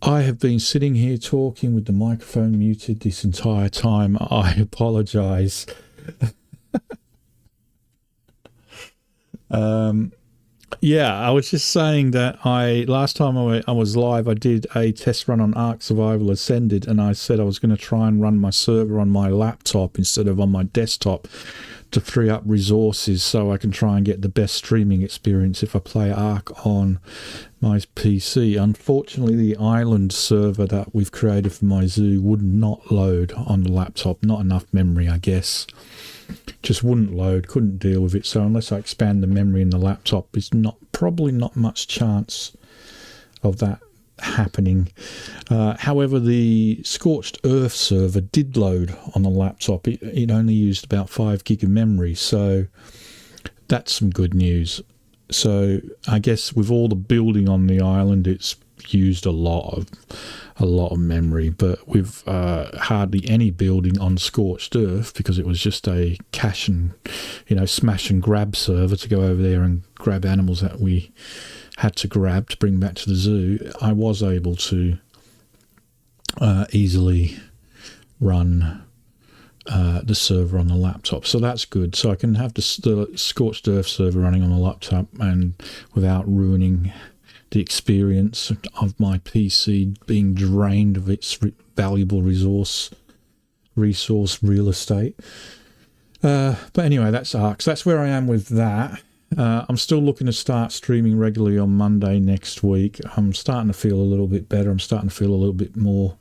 I have been sitting here talking with the microphone muted this entire time. I apologize. Yeah, I was just saying that last time I was live, I did a test run on Ark Survival Ascended, and I said I was going to try and run my server on my laptop instead of on my desktop to free up resources so I can try and get the best streaming experience if I play Ark on my PC. Unfortunately, the island server that we've created for my zoo would not load on the laptop. Not enough memory, I guess. Just wouldn't load, couldn't deal with it. So unless I expand the memory in the laptop, there's probably not much chance of that happening. However, the Scorched Earth server did load on the laptop. It only used about 5 gig of memory, so that's some good news. So I guess with all the building on the island, it's used a lot of memory, but with hardly any building on Scorched Earth, because it was just a cache and smash and grab server to go over there and grab animals that we had to grab to bring back to the zoo. I was able to easily run the server on the laptop, so that's good. So I can have the Scorched Earth server running on the laptop and without ruining the experience of my PC being drained of its valuable resource real estate. But anyway, that's Ark. So that's where I am with that. I'm still looking to start streaming regularly on Monday next week. I'm starting to feel a little bit better. I'm starting to feel a little bit more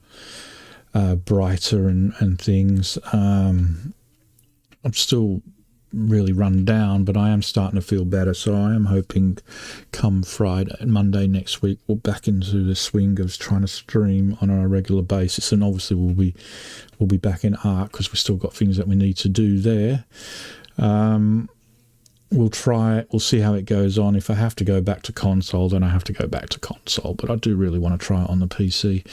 brighter and things. I'm still really run down, but I am starting to feel better, so I am hoping come Monday next week, we're back into the swing of trying to stream on a regular basis. And obviously we'll be back in Ark because we've still got things that we need to do there. We'll try it. We'll see how it goes on. If I have to go back to console, then I have to go back to console, but I do really want to try it on the PC.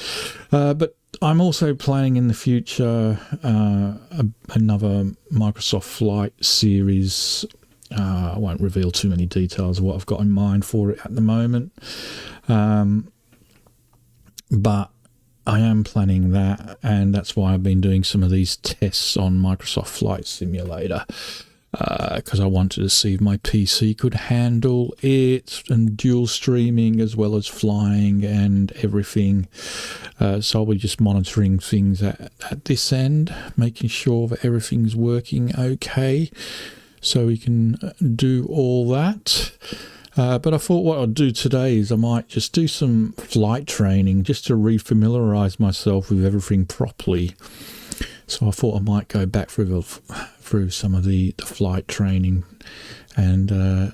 But I'm also planning in the future another Microsoft Flight series. I won't reveal too many details of what I've got in mind for it at the moment. But I am planning that, and that's why I've been doing some of these tests on Microsoft Flight Simulator. Because I wanted to see if my PC could handle it and dual streaming as well as flying and everything. So I'll be just monitoring things at this end, making sure that everything's working okay so we can do all that. But I thought what I'd do today is I might just do some flight training just to re-familiarise myself with everything properly. So I thought I might go back through some of the flight training and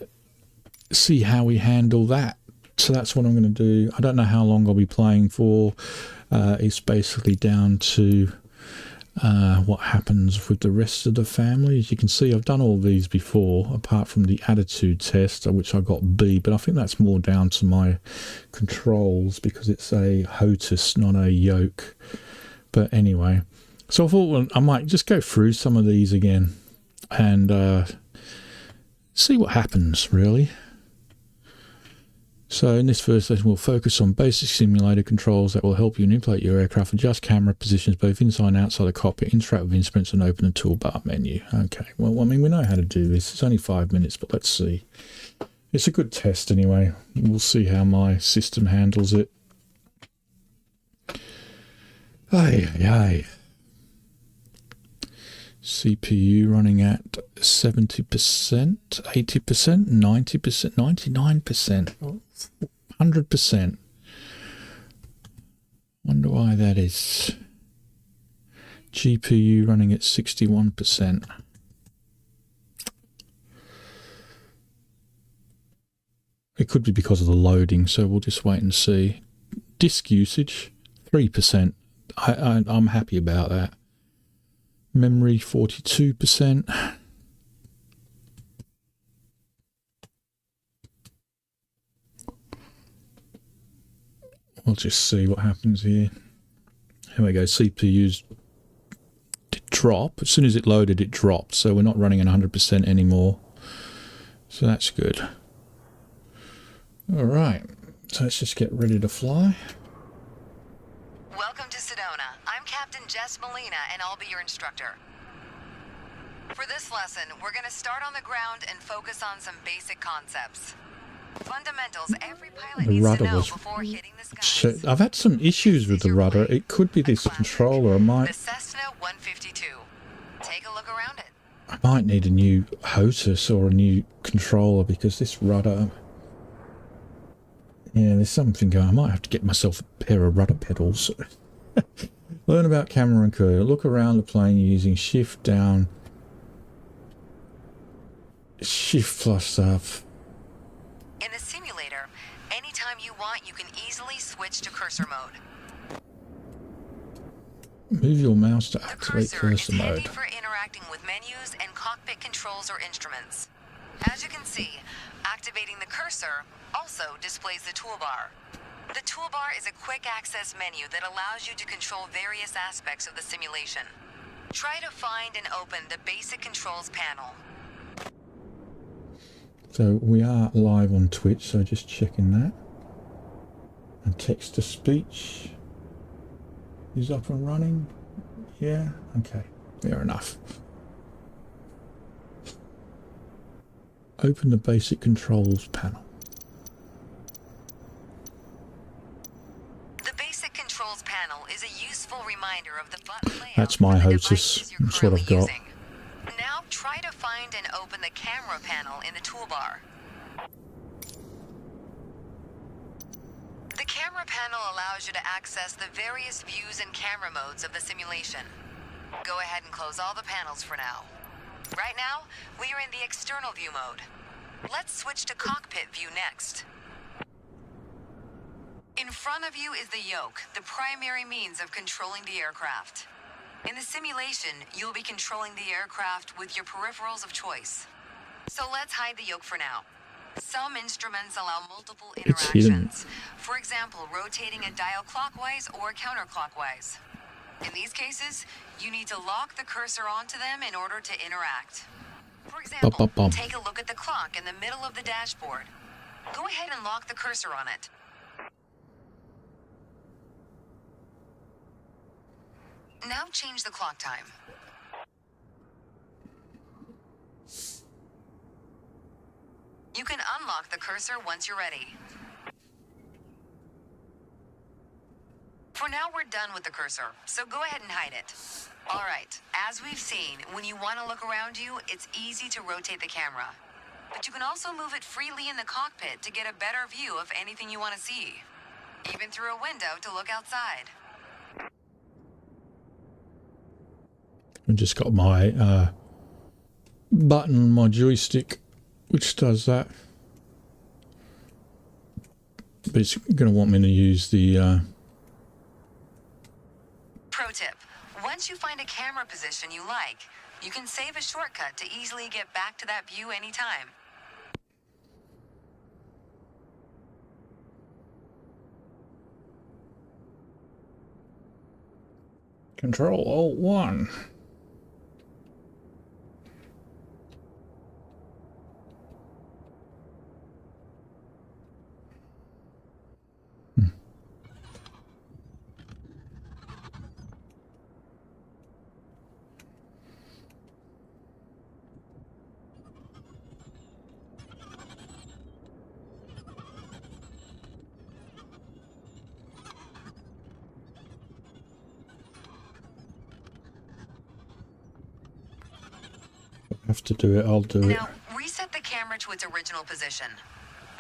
see how we handle that. So that's what I'm going to do. I don't know how long I'll be playing for. It's basically down to what happens with the rest of the family. As you can see, I've done all these before, apart from the attitude test, which I got B, but I think that's more down to my controls because it's a HOTUS, not a yoke. But anyway, so I thought, well, I might just go through some of these again and see what happens, really. So in this first lesson, we'll focus on basic simulator controls that will help you manipulate your aircraft, adjust camera positions both inside and outside the cockpit, interact with instruments, and open the toolbar menu. Okay, well, I mean, we know how to do this. It's only 5 minutes, but let's see. It's a good test anyway. We'll see how my system handles it. Aye. CPU running at 70%, 80%, 90%, 99%, 100%. Wonder why that is. GPU running at 61%. It could be because of the loading, so we'll just wait and see. Disk usage, 3%. I'm happy about that. Memory 42%. We'll just see what happens here. Here we go. CPU's did drop. As soon as it loaded, it dropped. So we're not running at 100% anymore. So that's good. All right. So let's just get ready to fly. Welcome to Sedona. I'm Captain Jess Molina, and I'll be your instructor. For this lesson, we're going to start on the ground and focus on some basic concepts. Fundamentals every pilot The needs rudder to know was... before hitting the skies. Shit, I've had some issues with the rudder. It could be this controller. The Cessna 152. Take a look around it. I might need a new HOTAS or a new controller because this rudder... Yeah, there's something going. I might have to get myself a pair of rudder pedals. Learn about camera and crew. Look around the plane using shift down, shift plus up. In the simulator, anytime you want, you can easily switch to cursor mode. Move your mouse to activate The cursor cursor is handy mode. for interacting with menus and cockpit controls or instruments. As you can see, activating the cursor also displays the toolbar. The toolbar is a quick access menu that allows you to control various aspects of the simulation. Try to find and open the basic controls panel. So we are live on Twitch, so just checking that. And text to speech is up and running. Yeah, okay, fair enough. Open the basic controls panel. The basic controls panel is a useful reminder of the button layout. That's my for the HOTAS. devices you're That's what I've currently got. using. Now try to find and open the camera panel in the toolbar. The camera panel allows you to access the various views and camera modes of the simulation. Go ahead and close all the panels for now. Right now, we are in the external view mode. Let's switch to cockpit view next. In front of you is the yoke, the primary means of controlling the aircraft. In the simulation, you'll be controlling the aircraft with your peripherals of choice. So let's hide the yoke for now. Some instruments allow multiple It's hidden. interactions. For example, rotating a dial clockwise or counterclockwise. In these cases, you need to lock the cursor onto them in order to interact. For example, Bum. take a look at the clock in the middle of the dashboard. Go ahead and lock the cursor on it. Now change the clock time. You can unlock the cursor once you're ready. For now, we're done with the cursor, so go ahead and hide it. All right, as we've seen, when you want to look around you, it's easy to rotate the camera. But you can also move it freely in the cockpit to get a better view of anything you want to see. Even through a window to look outside. I've just got my button on my joystick, which does that. But it's going to want me to use the... Pro tip, once you find a camera position you like, you can save a shortcut to easily get back to that view anytime. Control-Alt-1. Have to do it, I'll do it. Now, reset the camera to its original position.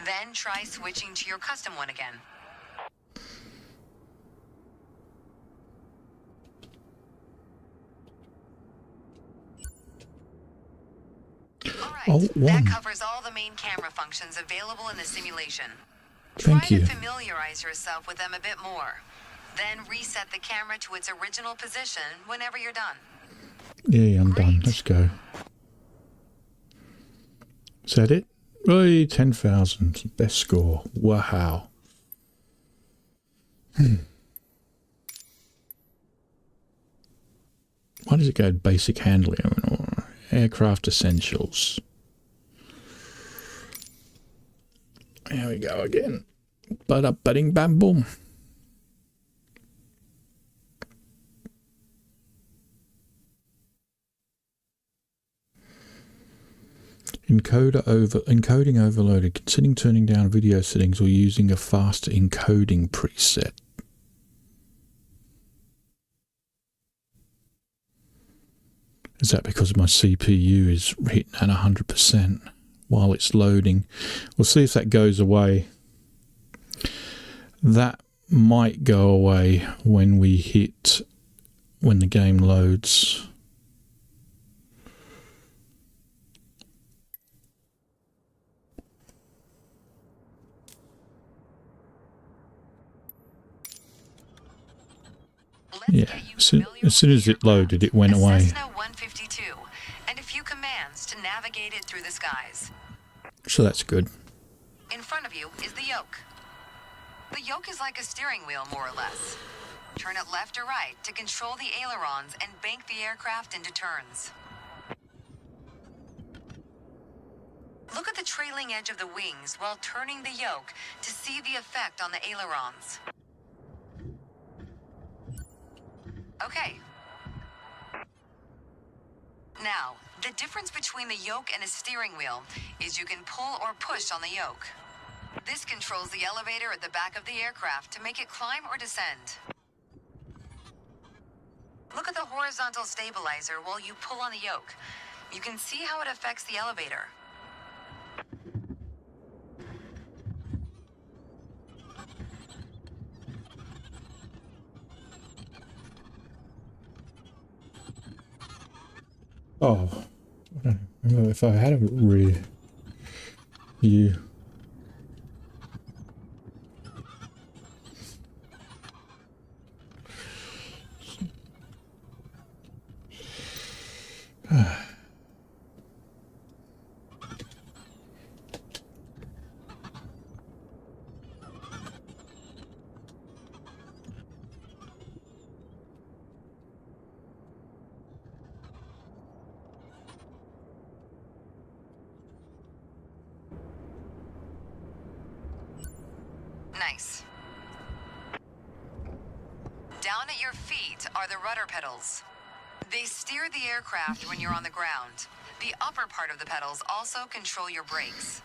Then try switching to your custom one again. Alright, Alt-1. that covers all the main camera functions available in the simulation. Thank Try you. to familiarize yourself with them a bit more. Then reset the camera to its original position whenever you're done. Yeah, I'm done. Great. Let's go. Is that it? Hey, 10,000. Best score. Wow. Why does it go basic handling or aircraft essentials? Here we go again. Bada bing bam boom. encoding overloaded. Considering turning down video settings or using a faster encoding preset. Is that because my CPU is hitting at 100% while it's loading? We'll see if that goes away. That might go away when the game loads. Yeah, as soon as it loaded, it went away. Cessna 152, and a few commands to navigate it through the skies. So that's good. In front of you is the yoke. The yoke is like a steering wheel, more or less. Turn it left or right to control the ailerons and bank the aircraft into turns. Look at the trailing edge of the wings while turning the yoke to see the effect on the ailerons. Okay. Now, the difference between the yoke and a steering wheel is you can pull or push on the yoke. This controls the elevator at the back of the aircraft to make it climb or descend. Look at the horizontal stabilizer while you pull on the yoke. You can see how it affects the elevator. Oh, I don't know if I had a rear view. Nice. Down at your feet are the rudder pedals. They steer the aircraft when you're on the ground. The upper part of the pedals also control your brakes.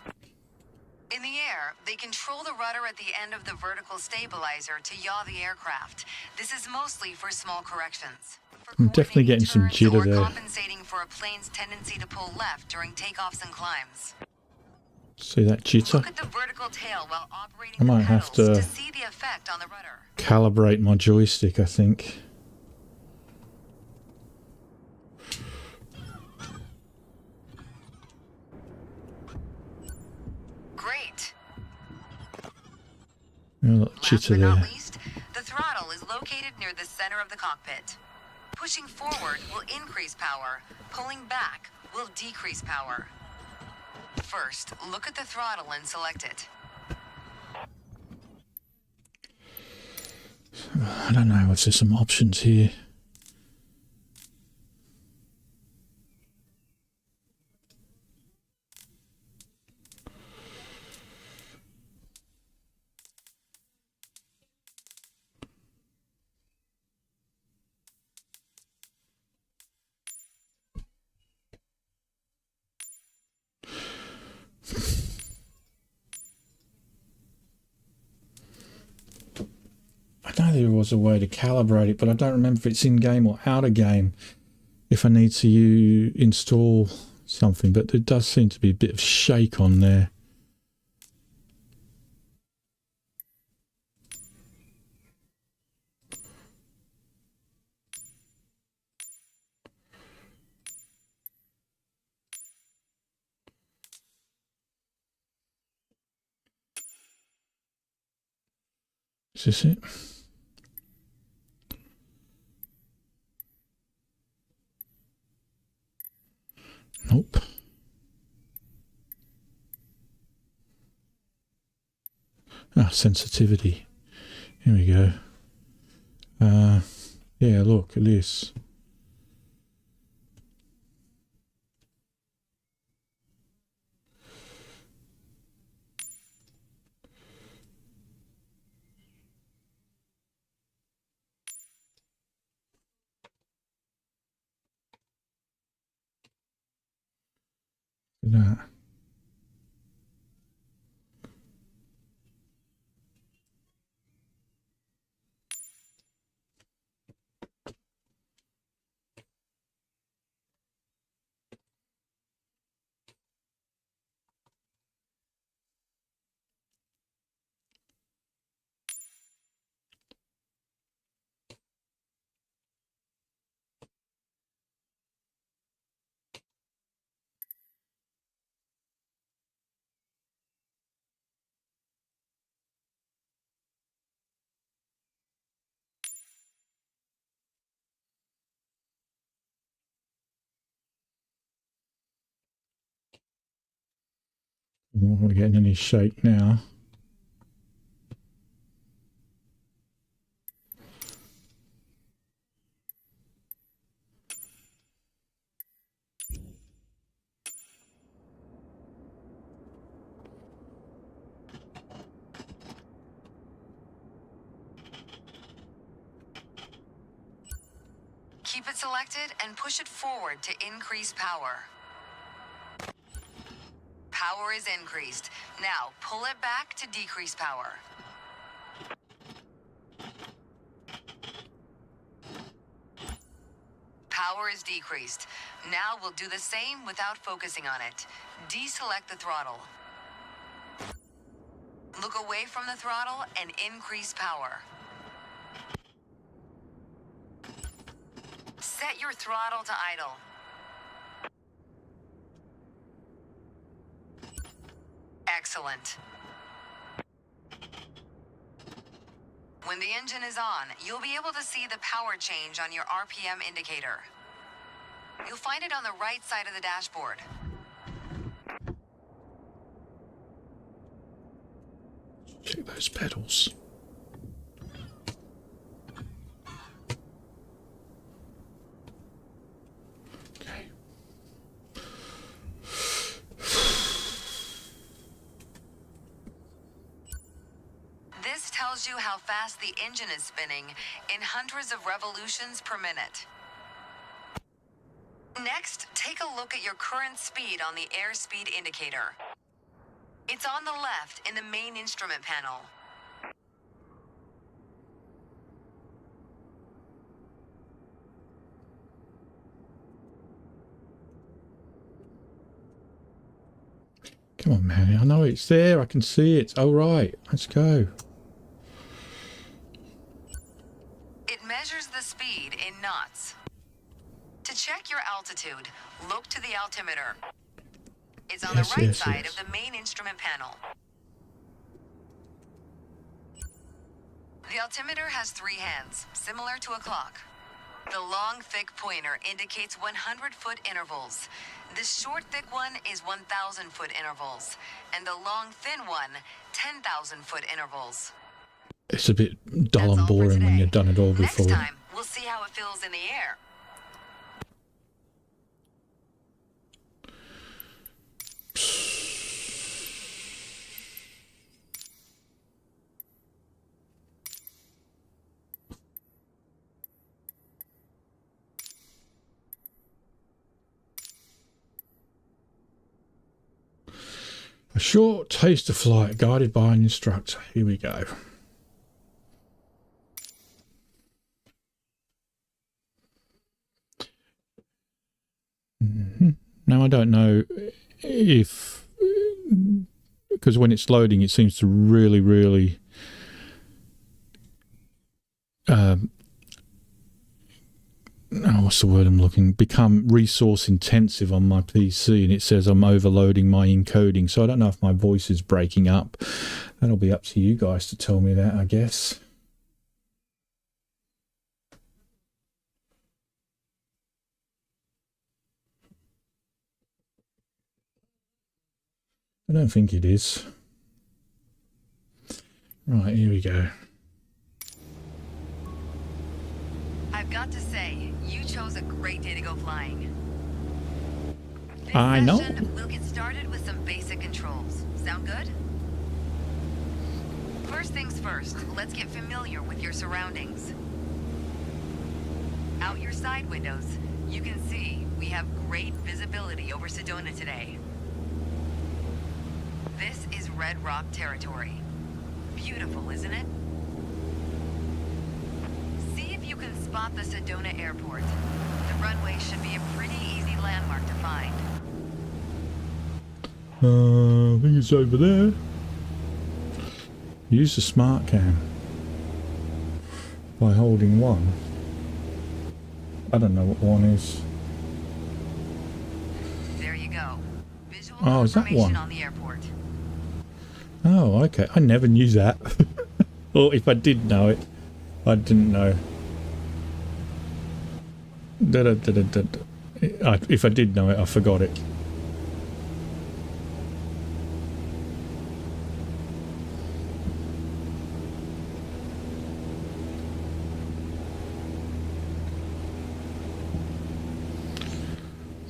In the air, they control the rudder at the end of the vertical stabilizer to yaw the aircraft. This is mostly for small corrections. I'm definitely getting some jitter there. Compensating for a plane's tendency to pull left during takeoffs and climbs. See that jitter? Look at the vertical tail while operating I might the have pedals to see the effect on the rudder. calibrate my joystick, I think. Great. A lot of Last jitter but not there. least, the throttle is located near the center of the cockpit. Pushing forward will increase power. Pulling back will decrease power. First, look at the throttle and select it. I don't know if there's some options here. I know there was a way to calibrate it, but I don't remember if it's in game or out of game. If I need to install something, but there does seem to be a bit of shake on there. Is this it? Nope. Ah, sensitivity. Here we go. Yeah, look at this. That. We're getting any shake now. Keep it selected and push it forward to increase power. Power is increased. Now, pull it back to decrease power. Power is decreased. Now we'll do the same without focusing on it. Deselect the throttle. Look away from the throttle and increase power. Set your throttle to idle. Excellent. When the engine is on, you'll be able to see the power change on your RPM indicator. You'll find it on the right side of the dashboard. Check those pedals. Okay. This tells you how fast the engine is spinning in hundreds of revolutions per minute. Next, take a look at your current speed on the airspeed indicator. It's on the left in the main instrument panel. Come on, man. I know it's there. I can see it. All right. Let's go. It measures the speed in knots. To check your altitude, look to the altimeter. It's on the right side of the main instrument panel. The altimeter has 3 hands, similar to a clock. The long, thick pointer indicates 100-foot intervals. The short, thick one is 1,000-foot intervals. And the long, thin one, 10,000-foot intervals. It's a bit dull and boring when you've done it all before. Next time, we'll see how it feels in the air. A short taster flight guided by an instructor. Here we go. Now I don't know if, because when it's loading it seems to really what's the word I'm looking, become resource intensive on my PC, and it says I'm overloading my encoding, so I don't know if my voice is breaking up. That'll be up to you guys to tell me that, I guess. I don't think it is. Right, here we go. I've got to say, you chose a great day to go flying. This I know. session, we'll get started with some basic controls. Sound good? First things first, let's get familiar with your surroundings. Out your side windows, you can see we have great visibility over Sedona today. This is Red Rock territory. Beautiful, isn't it? See if you can spot the Sedona airport. The runway should be a pretty easy landmark to find. I think it's over there. Use the smart cam by holding one. I don't know what one is. There you go. Visual Oh, is that confirmation one? on the airport. Oh, okay. I never knew that. Or if I did know it, I didn't know. If I did know it, I forgot it.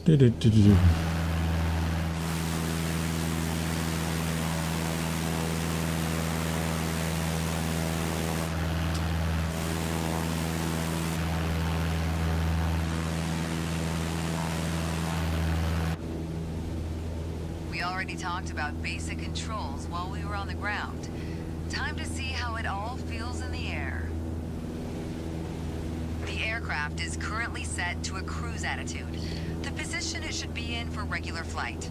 Do-do-do-do-do. We already talked about basic controls while we were on the ground. Time to see how it all feels in the air. The aircraft is currently set to a cruise attitude, the position it should be in for regular flight.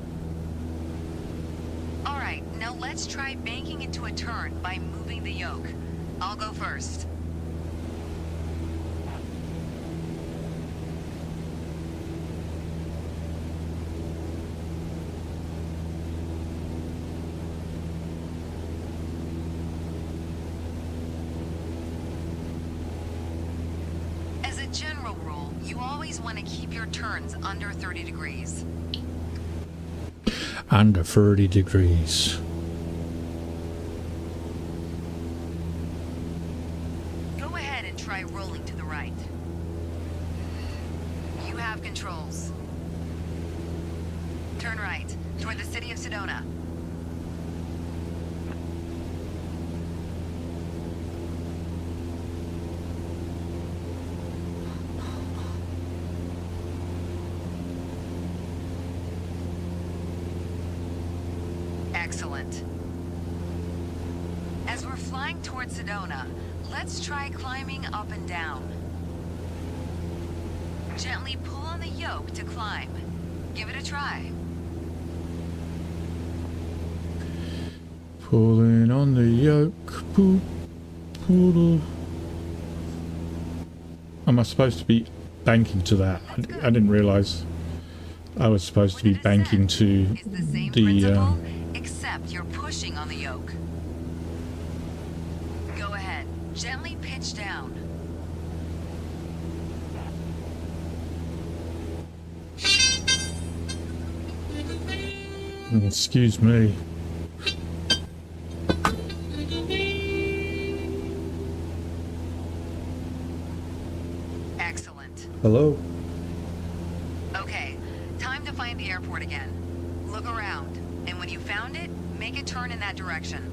Alright, now let's try banking it to a turn by moving the yoke. I'll go first. As a general rule, you always want to keep your turns under 30 degrees. Under 30 degrees. Go ahead and try rolling to the right. You have controls. Turn right, toward the city of Sedona. Excellent. As we're flying towards Sedona, let's try climbing up and down. Gently pull on the yoke to climb. Give it a try. Pulling on the yoke. Poodle. Am I supposed to be banking to that? I didn't realise I was supposed to be banking to It's the same the principle, except you're pushing on the yoke. Go ahead. Gently pitch down. excuse me. Excellent. Hello? Okay, time to find the airport again. Look around, and when you found it, make a turn in that direction.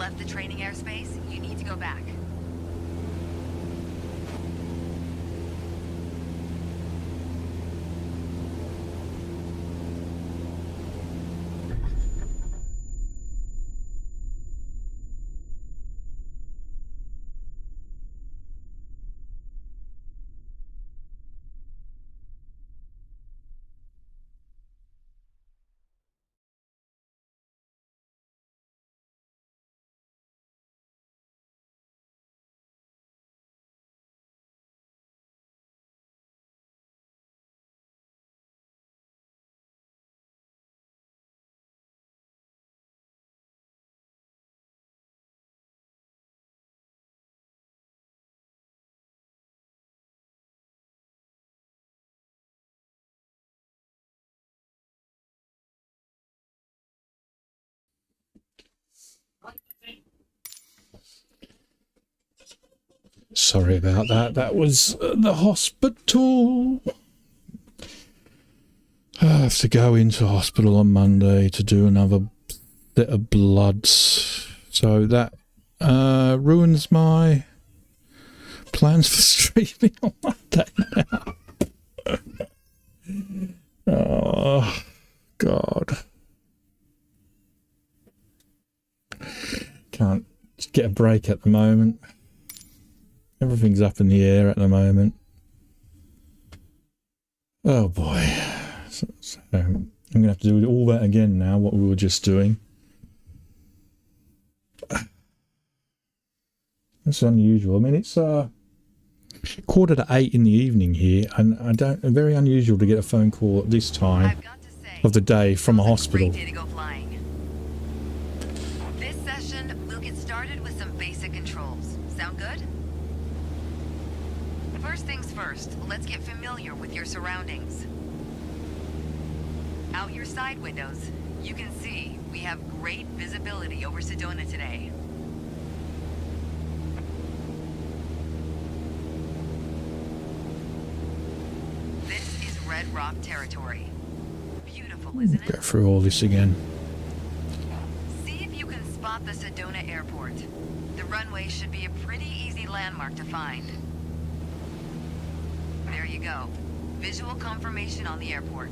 left the training airspace, you need to go back. Sorry about that. That was the hospital. I have to go into hospital on Monday to do another bit of bloods. So that ruins my plans for streaming on Monday now. Oh, God. Can't get a break at the moment. Everything's up in the air at the moment. Oh boy. So I'm going to have to do all that again now, what we were just doing. That's unusual. I mean, it's 7:45 in the evening here, and very unusual to get a phone call at this time of the day from a hospital. Great day to go flying. This session, we'll get started with some basic controls. Sound good? First things first, let's get familiar with your surroundings. Out your side windows, you can see we have great visibility over Sedona today. This is Red Rock territory. Beautiful, isn't it? Go through all this again. See if you can spot the Sedona airport. The runway should be a pretty easy landmark to find. There you go. Visual confirmation on the airport.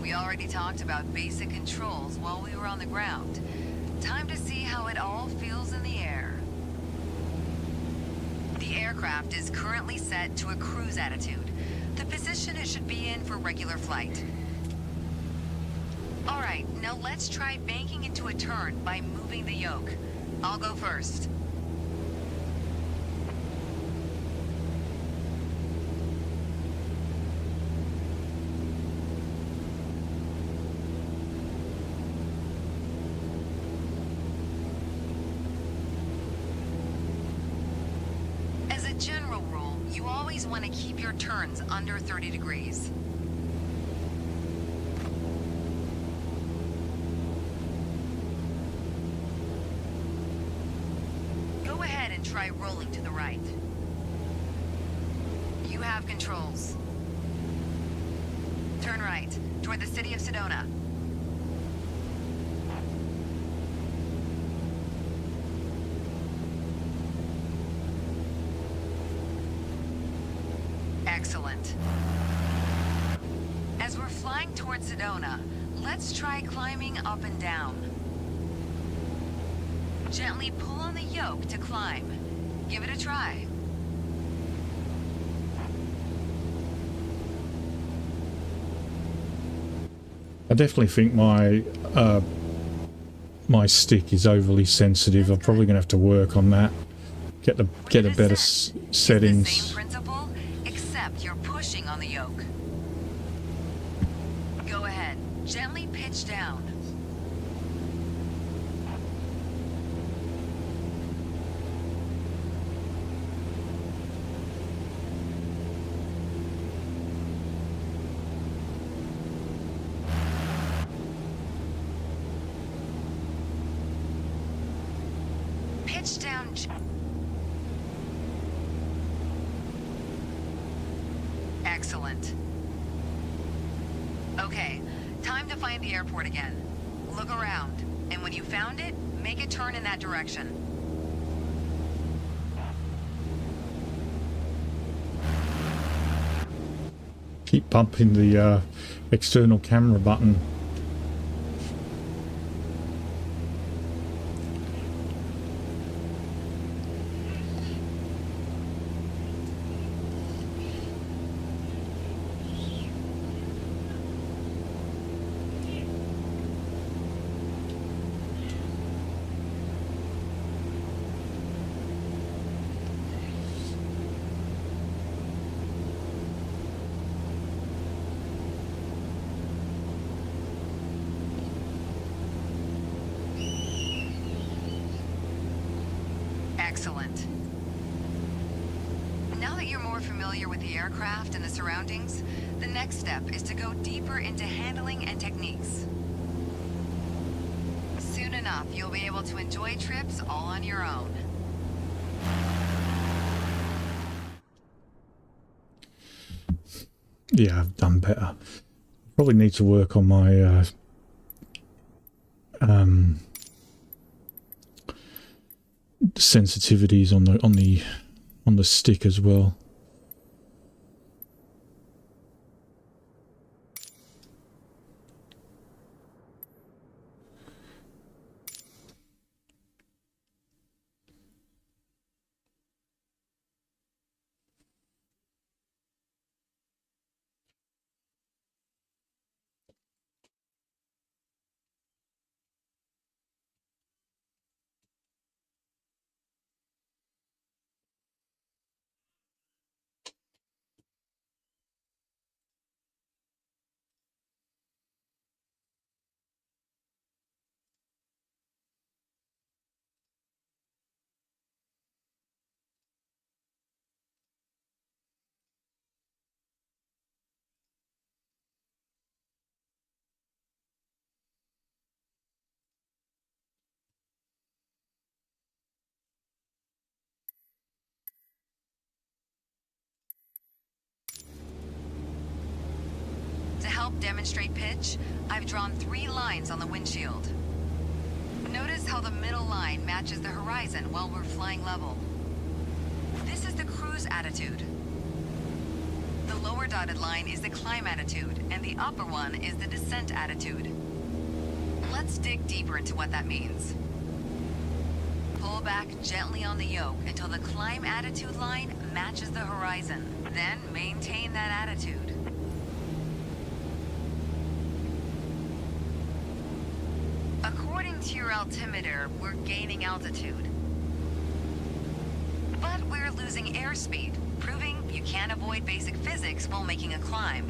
We already talked about basic controls while we were on the ground. Time to see how it all feels in the air. The aircraft is currently set to a cruise attitude, the position it should be in for regular flight. All right, now let's try banking into a turn by moving the yoke. I'll go first. General rule, you always want to keep your turns under 30 degrees. Go ahead and try rolling to the right. You have controls. Turn right, toward the city of Sedona. Excellent. As we're flying towards Sedona, let's try climbing up and down. Gently pull on the yoke to climb. Give it a try. definitely think my my stick is overly sensitive. I'm probably going to have to work on that. Get a better It's the settings. same principle, except you're pushing on the yoke. Go ahead, gently pitch down. Pitch down. Excellent. Okay, time to find the airport again. Look around, and when you found it, make a turn in that direction. Keep bumping the external camera button. Excellent. Now that you're more familiar with the aircraft and the surroundings, the next step is to go deeper into handling and techniques. Soon enough, you'll be able to enjoy trips all on your own. Yeah, I've done better. Probably need to work on my sensitivities on the stick as well. To help demonstrate pitch, I've drawn 3 lines on the windshield. Notice how the middle line matches the horizon while we're flying level. This is the cruise attitude. The lower dotted line is the climb attitude, and the upper one is the descent attitude. Let's dig deeper into what that means. Pull back gently on the yoke until the climb attitude line matches the horizon. Then maintain that attitude. According to your altimeter, we're gaining altitude. But we're losing airspeed, proving you can't avoid basic physics while making a climb.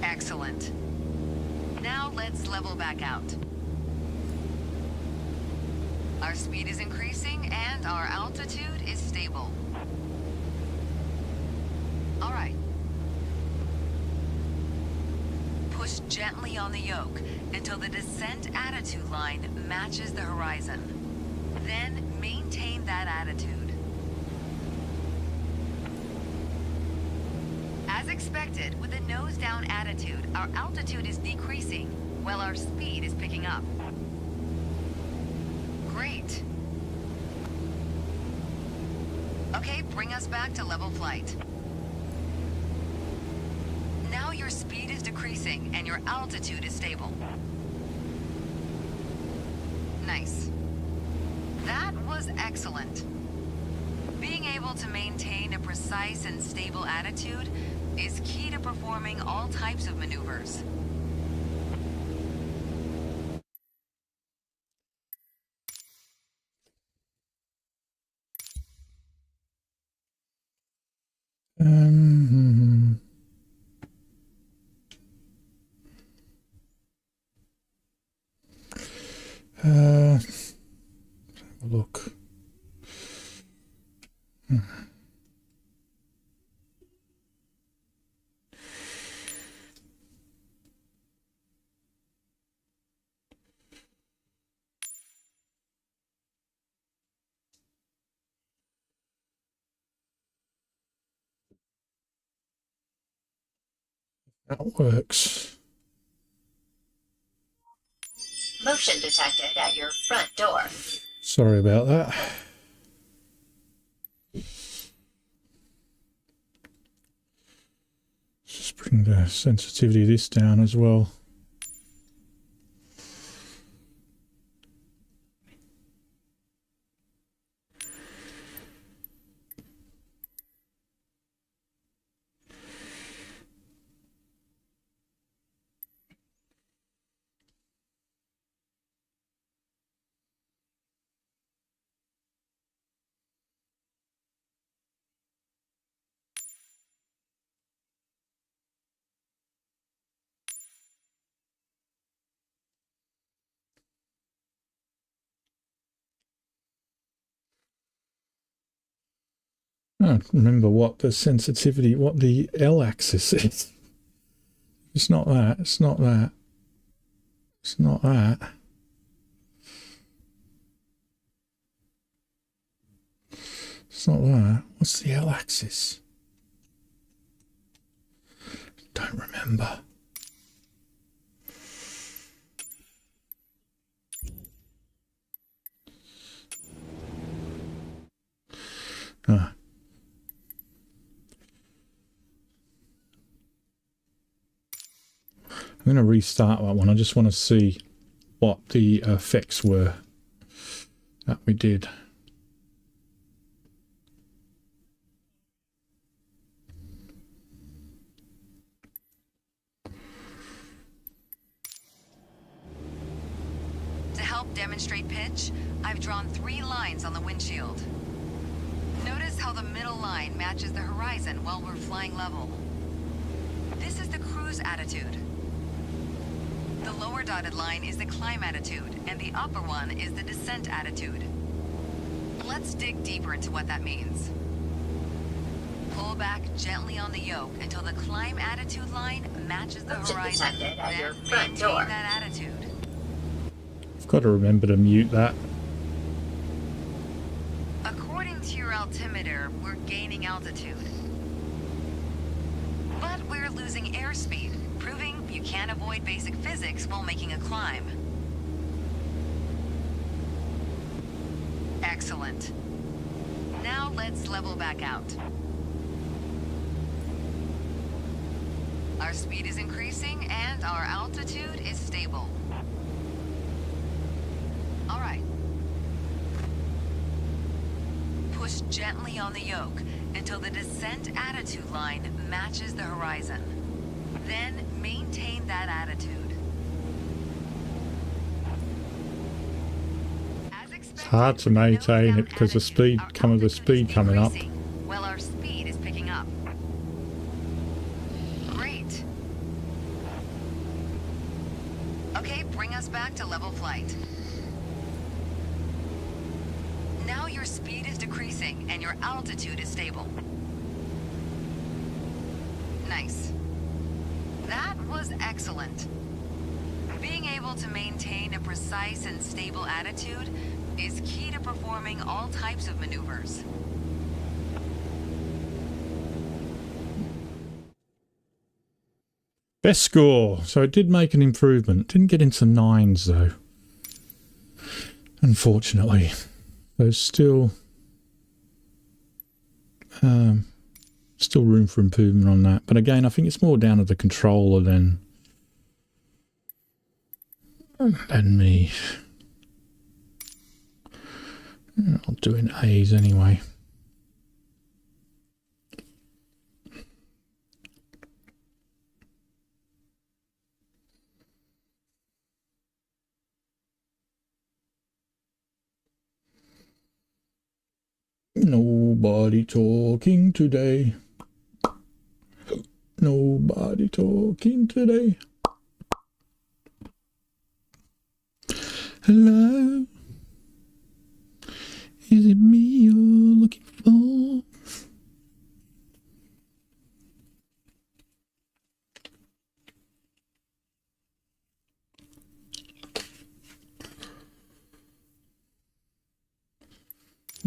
Excellent. Now let's level back out. Our speed is increasing and our altitude is stable. All right. Push gently on the yoke until the descent attitude line matches the horizon. Then maintain that attitude. As expected, with a nose-down attitude, our altitude is decreasing, while our speed is picking up. Great. Okay, bring us back to level flight. Now your speed is decreasing and your altitude is stable. Nice. That was excellent. Being able to maintain a precise and stable attitude is key to performing all types of maneuvers. Um, let's have a look. That works. Motion detected at your front door. Sorry about that. Just bring the sensitivity of this down as well. I don't remember what the sensitivity, what the L axis is. It's not that. It's not that. It's not that. It's not that. What's the L axis? Don't remember. Ah. I'm going to restart that one. I just want to see what the effects were that we did. To help demonstrate pitch, I've drawn 3 lines on the windshield. Notice how the middle line matches the horizon while we're flying level. This is the cruise attitude. The lower dotted line is the climb attitude, and the upper one is the descent attitude. Let's dig deeper into what that means. Pull back gently on the yoke until the climb attitude line matches the horizon. At your Then front maintain door. that attitude. I've got to remember to mute that. According to your altimeter, we're gaining altitude. But we're losing airspeed, proving you can't avoid basic physics while making a climb. Excellent. Now let's level back out. Our speed is increasing and our altitude is stable. All right. Push gently on the yoke until the descent attitude line matches the horizon. Then maintain that attitude. As expected, It's hard to maintain it because the speed coming up. Well, our speed is picking up. Great. Okay, bring us back to level flight. Now your speed is decreasing and your altitude is stable. Nice. That was excellent. Being able to maintain a precise and stable attitude is key to performing all types of maneuvers. Best score. So it did make an improvement. Didn't get into 9s though. Unfortunately. There's still room for improvement on that. But again, I think it's more down to the controller than me. I'll do in A's anyway. Nobody talking today. Nobody talking today. Hello? Is it me you're looking for?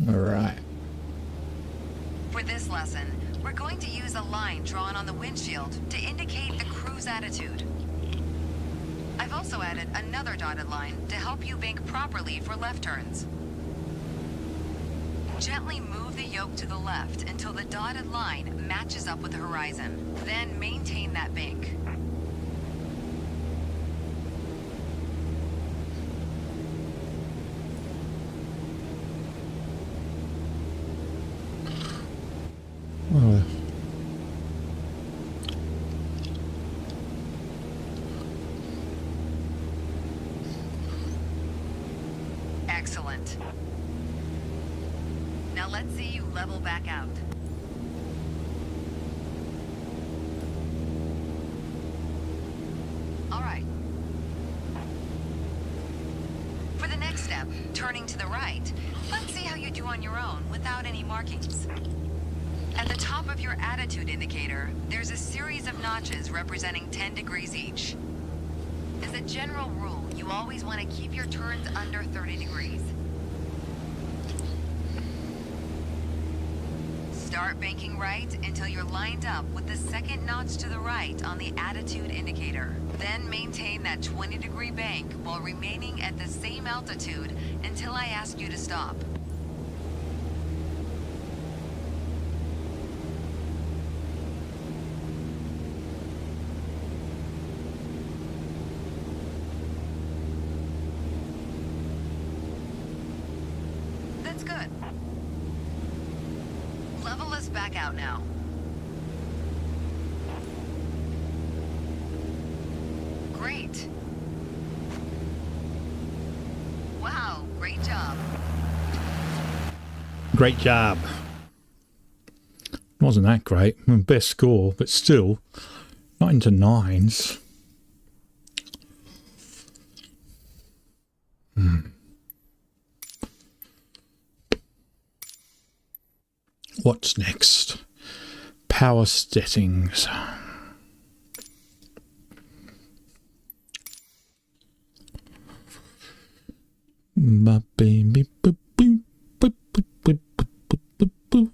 All right. For this lesson, we're going to use a line drawn on the windshield to indicate the crew's attitude. I've also added another dotted line to help you bank properly for left turns. Gently move the yoke to the left until the dotted line matches up with the horizon. Then maintain that bank. Oh. Excellent. Now let's see you level back out. All right. For the next step, turning to the right, let's see how you do on your own without any markings. At the top of your attitude indicator, there's a series of notches representing 10 degrees each. As a general rule, you always want to keep your turns under 30 degrees. Start banking right until you're lined up with the second notch to the right on the attitude indicator. Then maintain that 20-degree bank while remaining at the same altitude until I ask you to stop. That's good. Level us back out now. Great. Wow, great job. Great job. Wasn't that great? Best score, but still, not into nines. What's next? Power settings. My baby, boop, boop, boop, boop, boop, boop, boop, boop.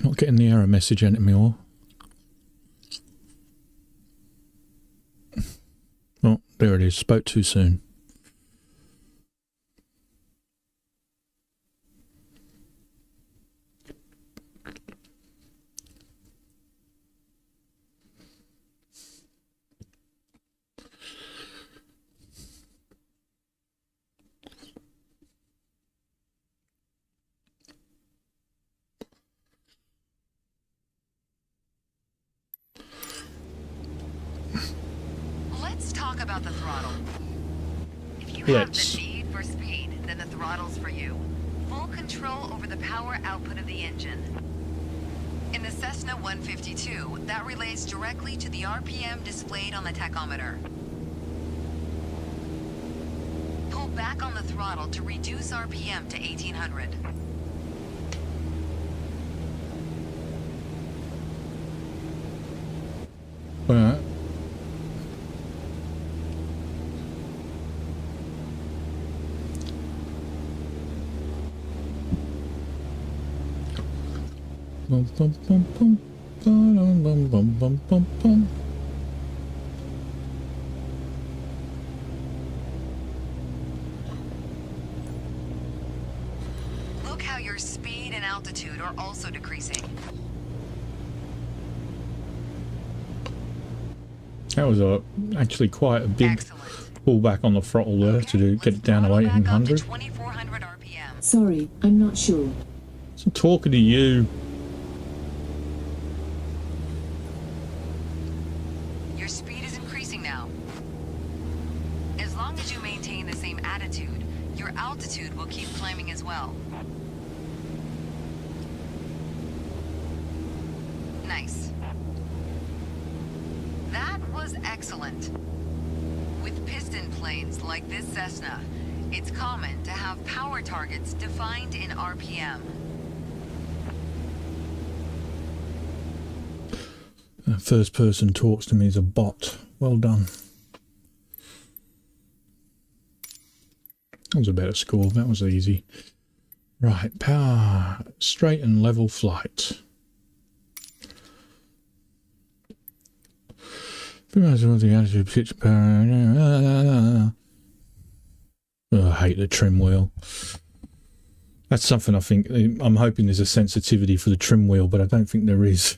Not getting the error message anymore. Oh, there it is. Spoke too soon. Let's talk about the throttle. If you have the Let's. need for speed, then the throttle's for you. Full control over the power output of the engine. In the Cessna 152, that relates directly to the RPM displayed on the tachometer. Pull back on the throttle to reduce RPM to 1800. Alright. Bum, bum, bum, bum. Bum, bum, bum, bum, bum, bum. Look how your speed and altitude are also decreasing. That was actually quite a big Excellent. pull back on the throttle there to get it down to Let's throttle back up 1800. 2400 RPM. Sorry, I'm not sure. So talking to you. Your speed is increasing now. As long long as you maintain the same attitude, your altitude will keep climbing as well. Nice. That was excellent. With piston planes like this Cessna, it's common to have power targets defined in RPM. The first person talks to me as a bot. Well done. That was a better score. That was easy. Right, power, straight and level flight. The attitude, pitch, power. Oh, I hate the trim wheel. That's something I think. I'm hoping there's a sensitivity for the trim wheel, but I don't think there is.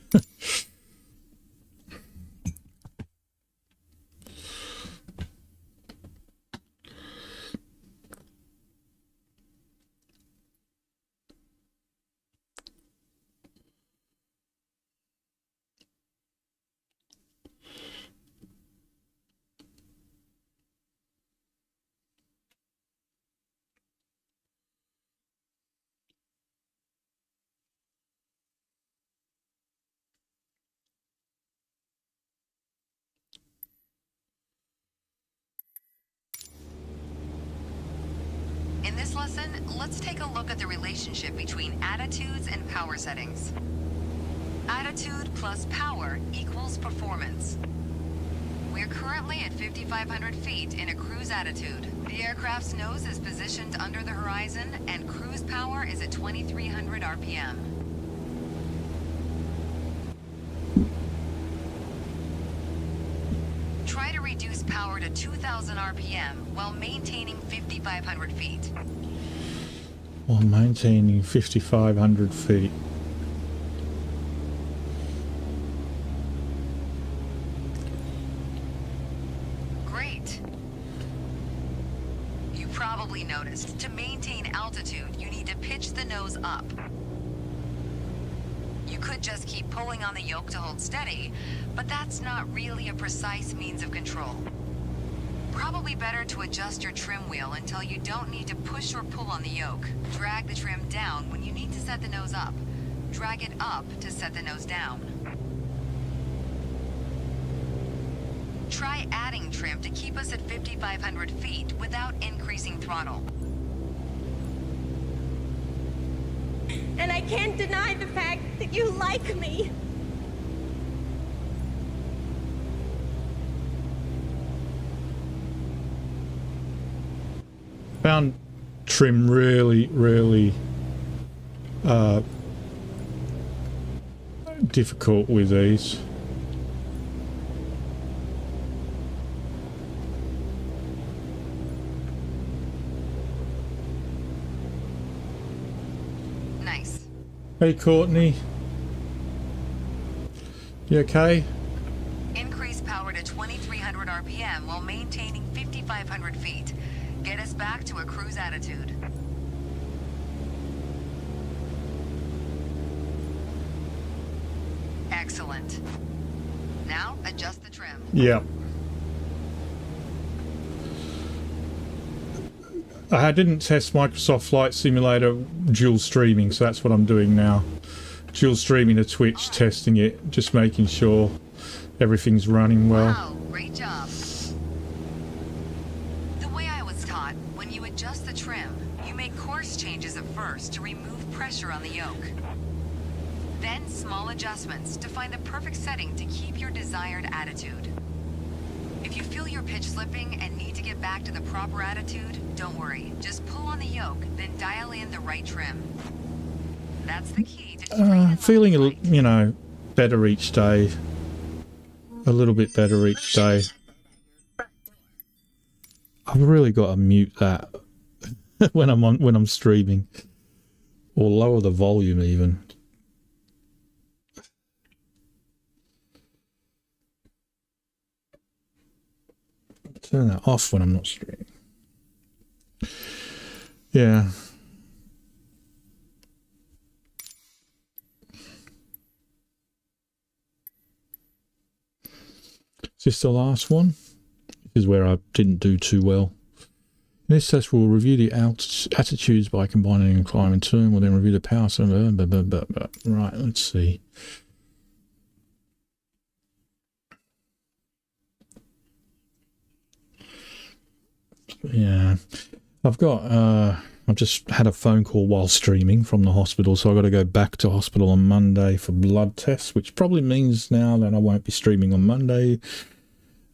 In this lesson, let's take a look at the relationship between attitudes and power settings. Attitude plus power equals performance. We're currently at 5,500 feet in a cruise attitude. The aircraft's nose is positioned under the horizon and cruise power is at 2,300 RPM. Try to reduce power to 2,000 RPM while maintaining 5,500 feet. While maintaining 5,500 feet. Great. You probably noticed, to maintain altitude, you need to pitch the nose up. You could just keep pulling on the yoke to hold steady, but that's not really a precise means of control. Probably better to adjust your trim wheel until you don't need to push or pull on the yoke. Drag the trim down when you need to set the nose up. Drag it up to set the nose down. Try adding trim to keep us at 5,500 feet without increasing throttle. And I can't deny the fact that you like me. Found trim really difficult with these. Nice. Hey Courtney, you okay? Increase power to 2,300 RPM while maintaining 5,500 feet. Get us back to a cruise attitude. Excellent. Now adjust the trim. Yeah. I didn't test Microsoft Flight Simulator dual streaming, so that's what I'm doing now. Dual streaming to Twitch, testing it, just making sure everything's running well. Wow, great job. The way I was taught, when you adjust the trim, you make course changes at first to remove pressure on the yoke. Then small adjustments to find the perfect setting to keep your desired attitude. If you feel your pitch slipping and need to get back to the proper attitude, don't worry. Just pull on the yoke, then dial in the right trim. That's the key to straight and Feeling, level flight. you know, better each day. A little bit better each day. I've really got to mute that when I'm streaming, or lower the volume even. Turn that off when I'm not streaming. Yeah. Is this the last one? This is where I didn't do too well. In this test, we'll review the attitudes by combining and climb and turn. We'll then review the power. Right, let's see. Yeah, I've just had a phone call while streaming from the hospital, so I've got to go back to hospital on Monday for blood tests, which probably means now that I won't be streaming on Monday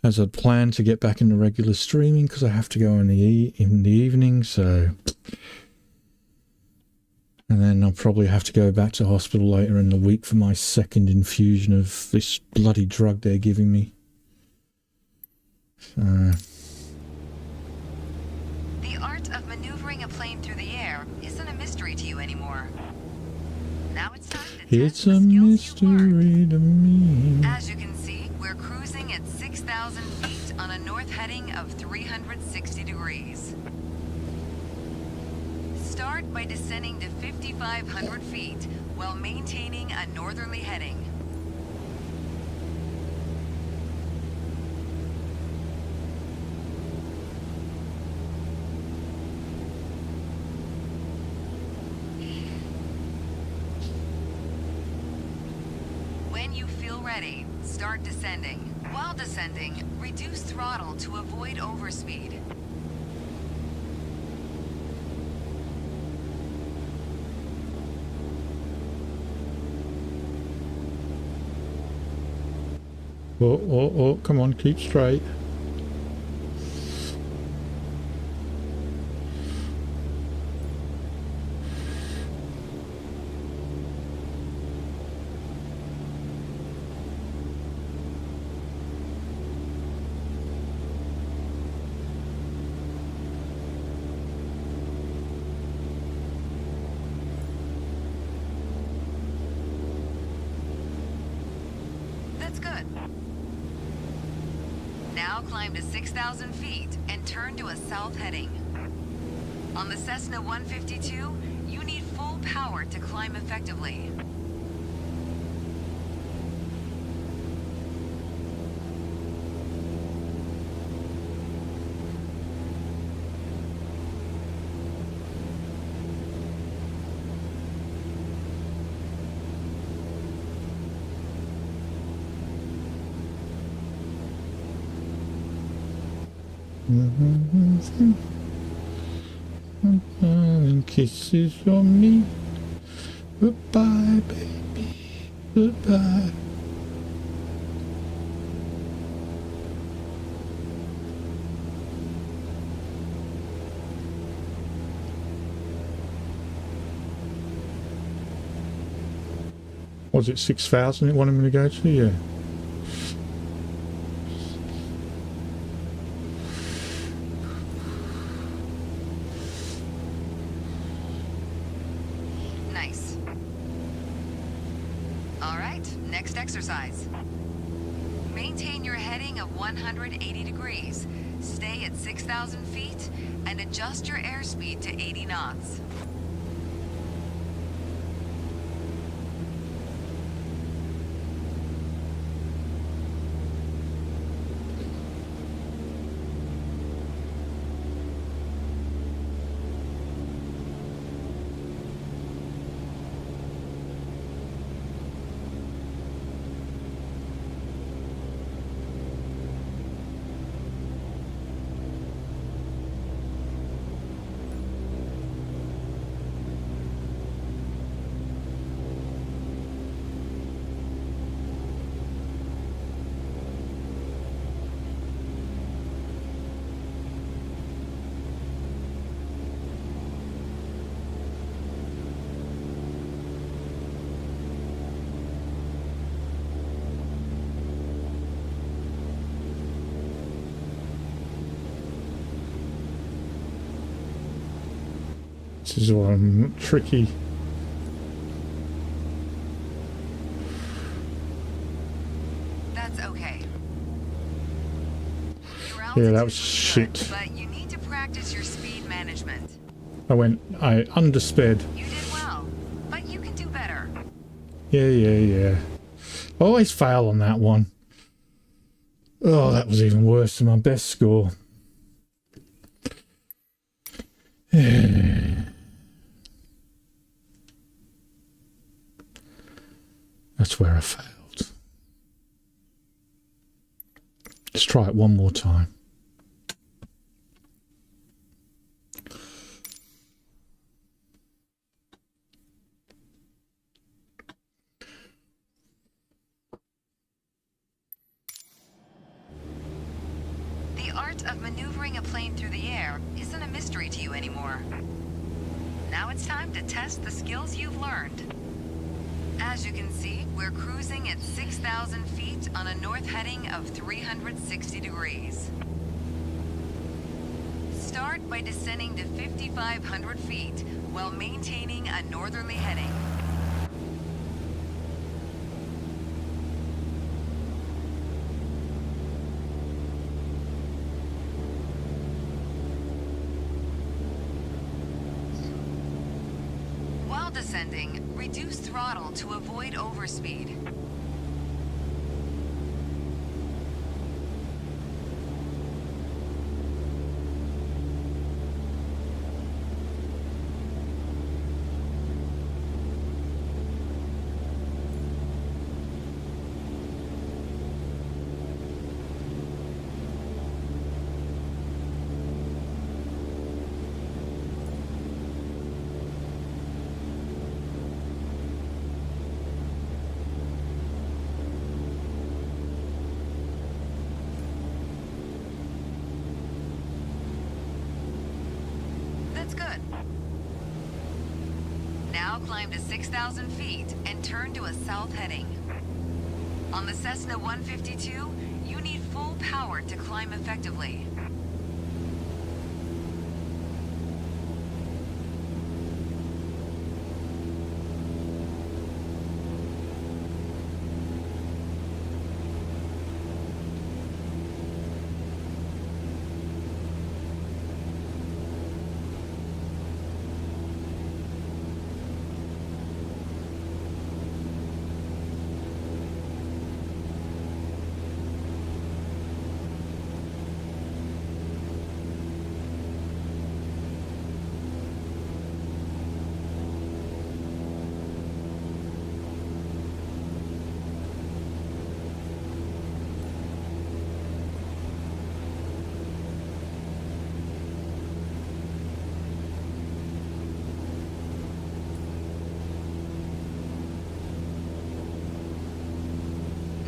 as I'd planned to get back into regular streaming because I have to go in the evening, so... And then I'll probably have to go back to hospital later in the week for my second infusion of this bloody drug they're giving me. So... The art of maneuvering a plane through the air isn't a mystery to you anymore. Now it's time to test It's the a skills you've mystery learned. to me. As you can see, we're cruising at 6,000 feet on a north heading of 360 degrees. Start by descending to 5,500 feet while maintaining a northerly heading. When you feel ready, start descending. While descending, reduce throttle to avoid overspeed. Oh, come on, keep straight. That's good. Now climb to 6,000 feet and turn to a south heading. On the Cessna 152, you need full power to climb effectively. And kisses on me. Goodbye, baby. Goodbye. Was it 6,000 it wanted me to go to? Yeah. Nice. All right, next exercise. Maintain your heading of 180 degrees. Stay at 6,000 feet and adjust your airspeed to 80 knots. This is one tricky. That's okay. Yeah, that was Your altitude shit. But you need to practice your speed management. I undersped. You did well, but you can do better. Yeah. I always fail on that one. Oh, that was even worse than my best score. That's where I failed. Let's try it one more time. The art of maneuvering a plane through the air isn't a mystery to you anymore. Now it's time to test the skills you've learned. As you can see, we're cruising at 6,000 feet on a north heading of 360 degrees. Start by descending to 5,500 feet while maintaining a northerly heading. While descending, reduce throttle to avoid overspeed. That's good. Now climb to 6,000 feet and turn to a south heading. On the Cessna 152, you need full power to climb effectively.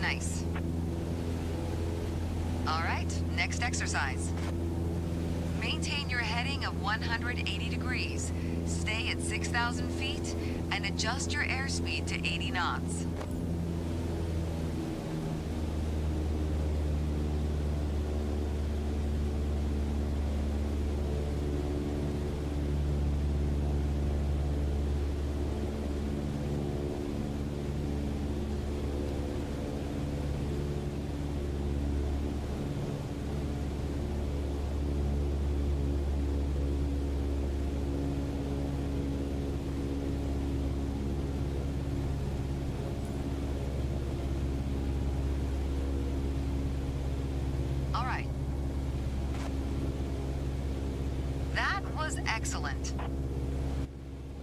Nice. All right, next exercise. Maintain your heading of 180 degrees. Stay at 6,000 feet and adjust your airspeed to 80 knots. All right. That was excellent.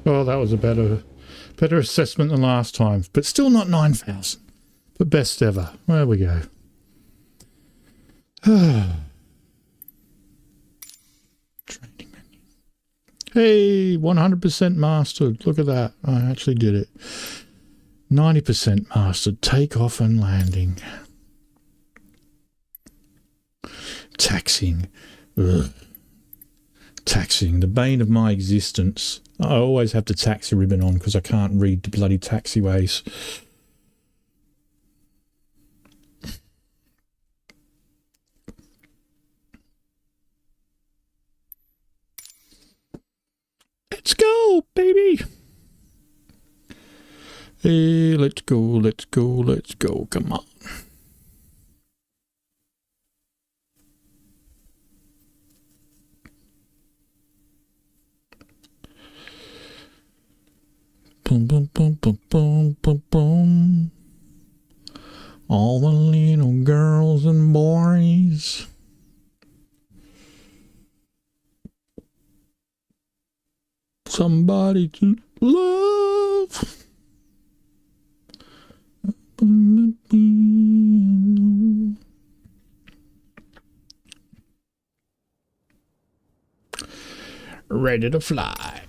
Well, that was a better assessment than last time, but still not 9,000. But best ever. There we go. Training menu. Hey, 100% mastered. Look at that. I actually did it. 90% mastered. Takeoff and landing. Taxiing. Ugh. Taxiing, the bane of my existence. I always have the taxi ribbon on because I can't read the bloody taxiways. Let's go, baby. Hey, let's go, let's go, let's go. Come on. Boom, boom, boom, boom, boom, boom, boom. All the little girls and boys. Somebody to love. Ready to fly.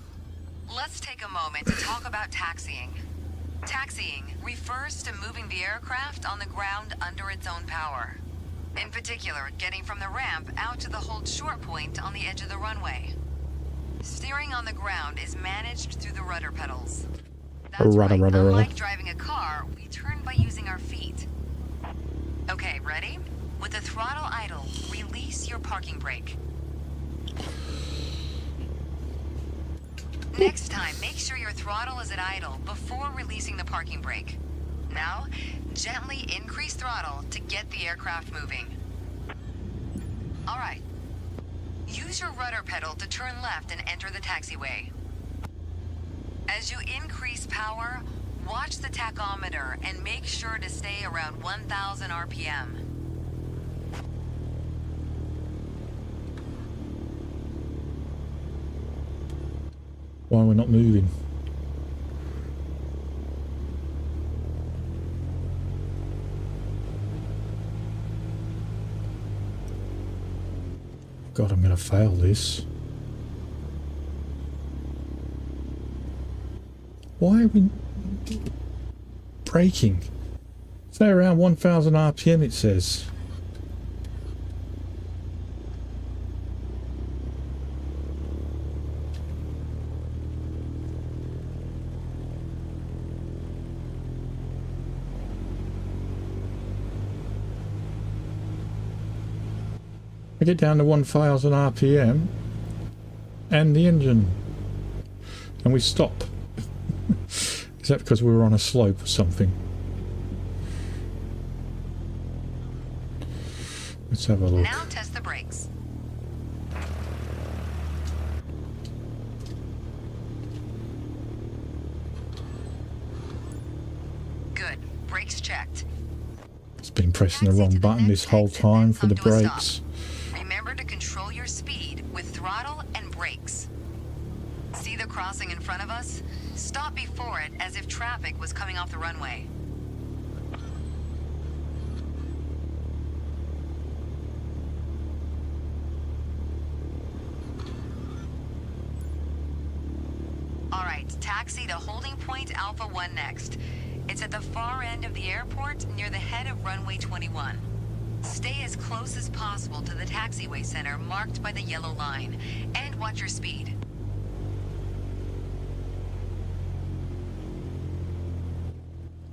Let's take a moment to talk about taxiing. Taxiing refers to moving the aircraft on the ground under its own power. In particular, getting from the ramp out to the hold short point on the edge of the runway. Steering on the ground is managed through the rudder pedals. That's Rudder, right. rudder, Unlike rudder. driving a car, we turn by using our feet. Okay, ready? With the throttle idle, release your parking brake. Next time, make sure your throttle is at idle before releasing the parking brake. Now, gently increase throttle to get the aircraft moving. All right. Use your rudder pedal to turn left and enter the taxiway. As you increase power, watch the tachometer and make sure to stay around 1,000 RPM. Why are we not moving? God, I'm going to fail this. Why are we braking? Say around 1,000 RPM it says. I get down to 1,000 RPM and the engine, and we stop. Is that because we were on a slope or something? Let's have a look. Now test the brakes. Good. Brakes checked. It's been pressing the Taxi wrong to the button next this whole exit, then time for the come to a stop. brakes. Remember to control your speed with throttle and brakes. See the crossing in front of us? Stop before it as if traffic was coming off the runway. Alright, taxi to holding point Alpha 1 next. It's at the far end of the airport near the head of runway 21. Stay as close as possible to the taxiway center marked by the yellow line, and watch your speed.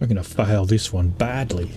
I'm going to fail this one badly.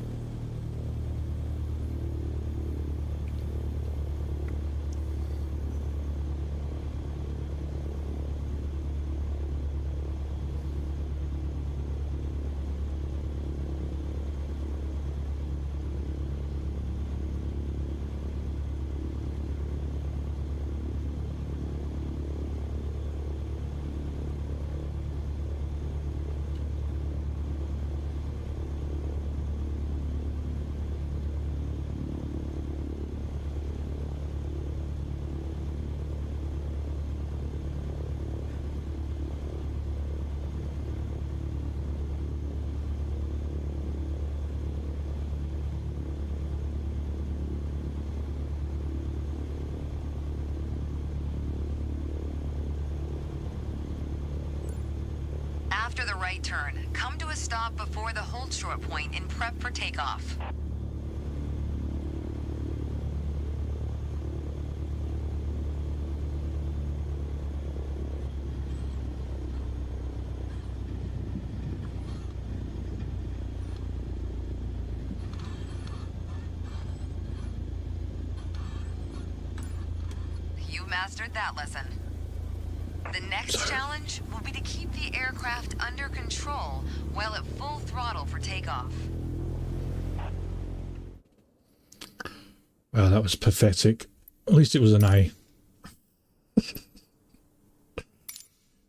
After the right turn, come to a stop before the hold short point and prep for takeoff. You mastered that lesson. The next challenge will be to keep the aircraft under control while at full throttle for takeoff. Well, that was pathetic. At least it was an A.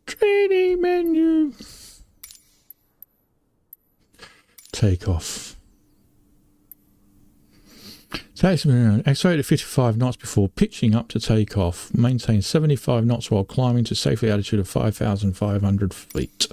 Training menu. Take off. Accelerate to 55 knots before pitching up to takeoff. Maintain 75 knots while climbing to safely altitude of 5,500 feet.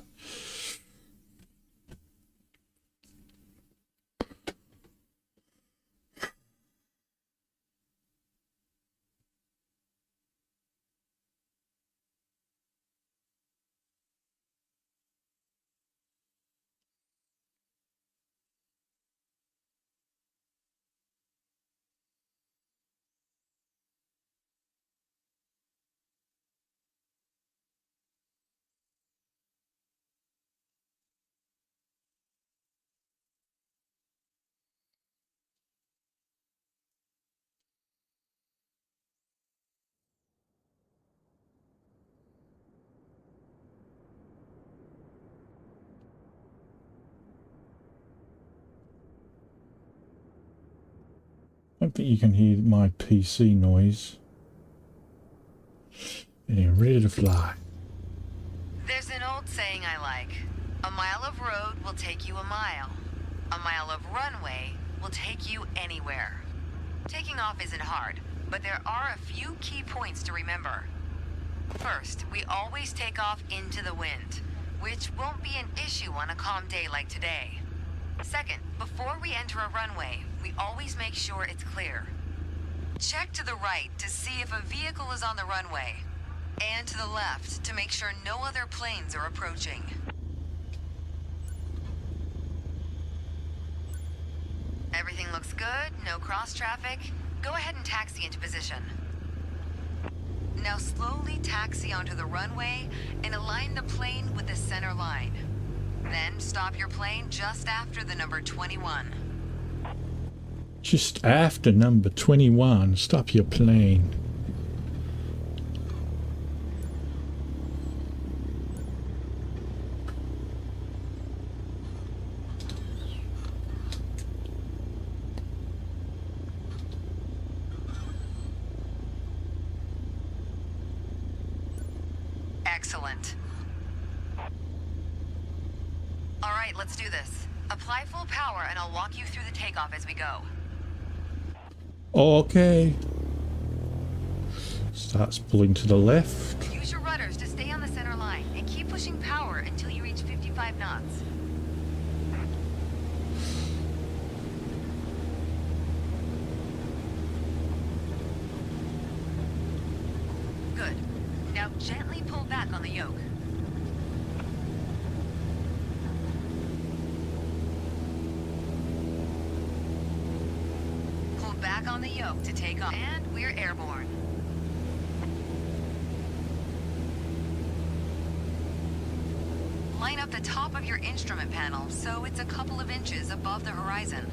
don't think you can hear my PC noise. Getting ready to fly. There's an old saying I like. A mile of road will take you a mile. A mile of runway will take you anywhere. Taking off isn't hard, but there are a few key points to remember. First, we always take off into the wind, which won't be an issue on a calm day like today. Second, before we enter a runway, we always make sure it's clear. Check to the right to see if a vehicle is on the runway, and to the left to make sure no other planes are approaching. Everything looks good, no cross traffic. Go ahead and taxi into position. Now slowly taxi onto the runway and align the plane with the center line. Then stop your plane just after the number 21. Just after number 21, stop your plane. Excellent. All right, let's do this. Apply full power and I'll walk you through the takeoff as we go. Okay. Starts pulling to the left. Use your rudders to stay on the center line and keep pushing power until you reach 55 knots. Good. Now gently pull back on the yoke. Pull back on the yoke to take off. And we're airborne. Line up the top of your instrument panel so it's a couple of inches above the horizon.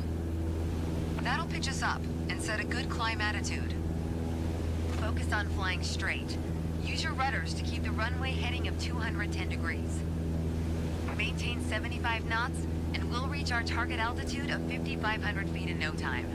That'll pitch us up and set a good climb attitude. Focus on flying straight. Use your rudders to keep the runway heading of 210 degrees. Maintain 75 knots and we'll reach our target altitude of 5,500 feet in no time.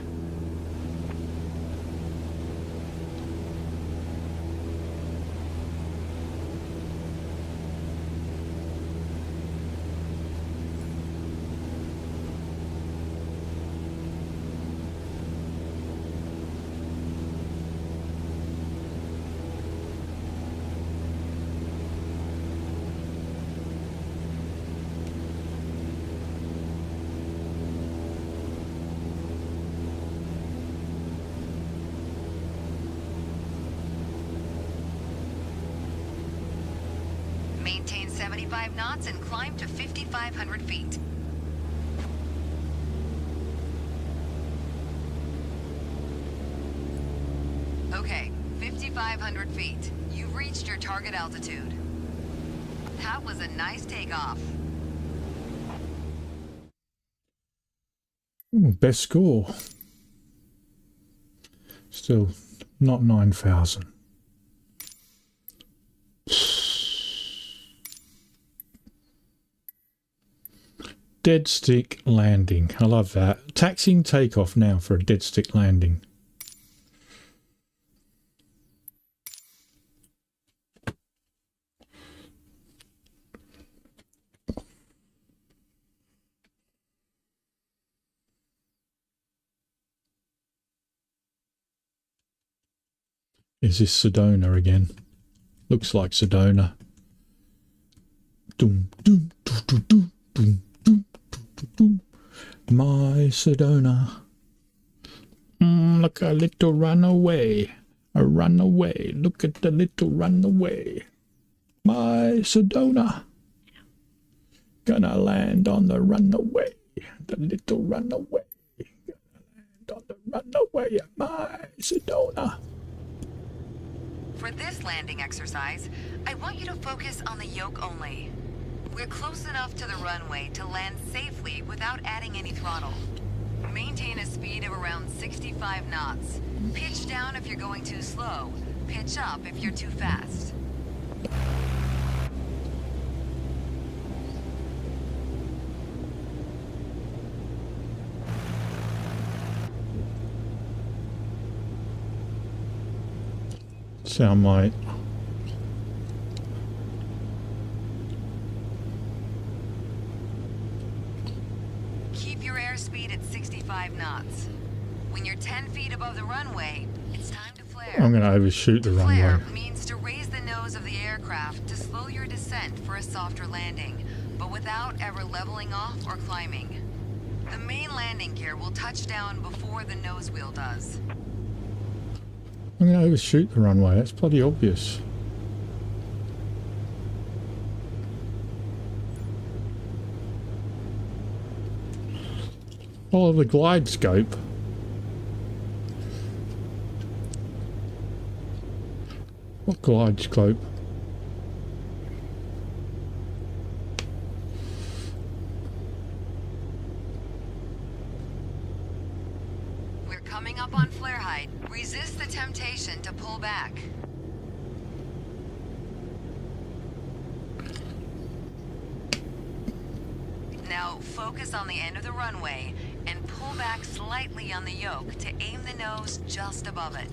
Maintain 75 knots and climb to 5,500 feet. Okay, 5,500 feet. You've reached your target altitude. That was a nice takeoff. Best score. Still not 9,000. Dead stick landing. I love that. Taxiing takeoff now for a dead stick landing. Is this Sedona again? Looks like Sedona. Doom, doom, doo, doo, doo, doom, doom, doo, doo, doo. My Sedona. Look, a little runaway. A runaway. Look at the little runaway. My Sedona. Gonna land on the runaway. The little runaway. Gonna land on the runaway. My Sedona. For this landing exercise, I want you to focus on the yoke only. We're close enough to the runway to land safely without adding any throttle. Maintain a speed of around 65 knots. Pitch down if you're going too slow. Pitch up if you're too fast. Sound might. Keep your airspeed at 65 knots. When you're 10 feet above the runway, it's time to flare. I'm going to overshoot the Flare runway. means to raise the nose of the aircraft to slow your descent for a softer landing, but without ever leveling off or climbing. The main landing gear will touch down before the nose wheel does. I'm going to overshoot the runway. That's bloody obvious. Follow the glide scope. What glide scope? We're coming up on flare height. Resist the temptation to pull back. Now focus on the end of the runway and pull back slightly on the yoke to aim the nose just above it.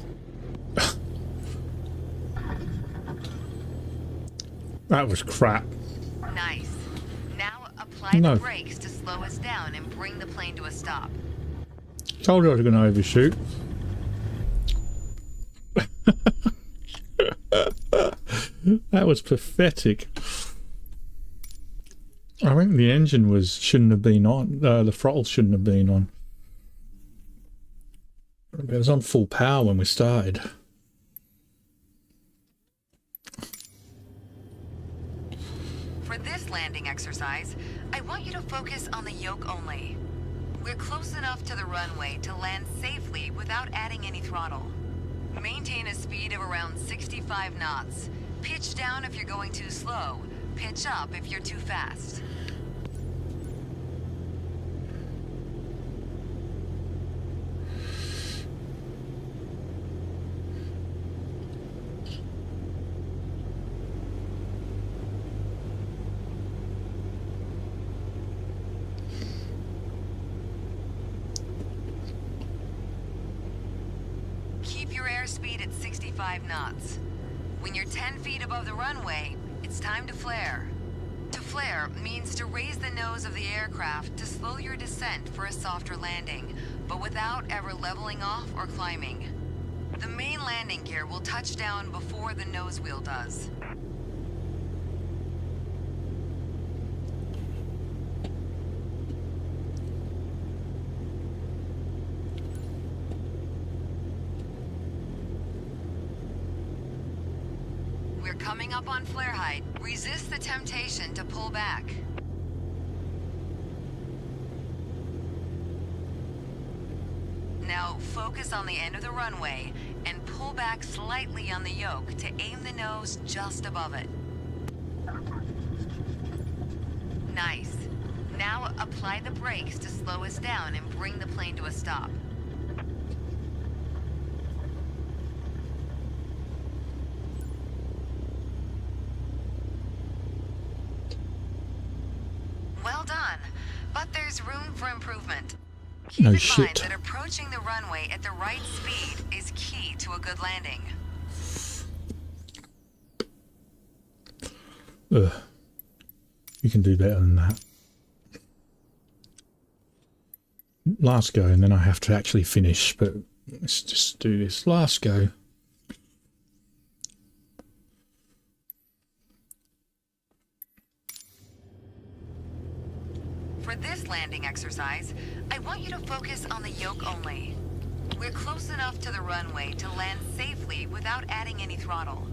That was crap. Nice. Now apply No. the brakes to slow us down and bring the plane to a stop. Told you I was going to overshoot. That was pathetic. I think the engine shouldn't have been on. The throttle shouldn't have been on. It was on full power when we started. For this landing exercise, I want you to focus on the yoke only. We're close enough to the runway to land safely without adding any throttle. Maintain a speed of around 65 knots. Pitch down if you're going too slow. Pitch up if you're too fast. Keep your airspeed at 65 knots. When you're 10 feet above the runway, it's time to flare. To flare means to raise the nose of the aircraft to slow your descent for a softer landing, but without ever leveling off or climbing. The main landing gear will touch down before the nose wheel does. We're coming up on flare height. Resist the temptation to pull back. Now focus on the end of the runway and pull back slightly on the yoke to aim the nose just above it. Nice. Now apply the brakes to slow us down and bring the plane to a stop. Well done, but there's room for improvement. Keep No in shit. mind that approaching the runway at the right speed is key to a good landing. Ugh. You can do better than that. Last go, and then I have to actually finish, but let's just do this. Last go. For this landing exercise, I want you to focus on the yoke only. We're close enough to the runway to land safely without adding any throttle.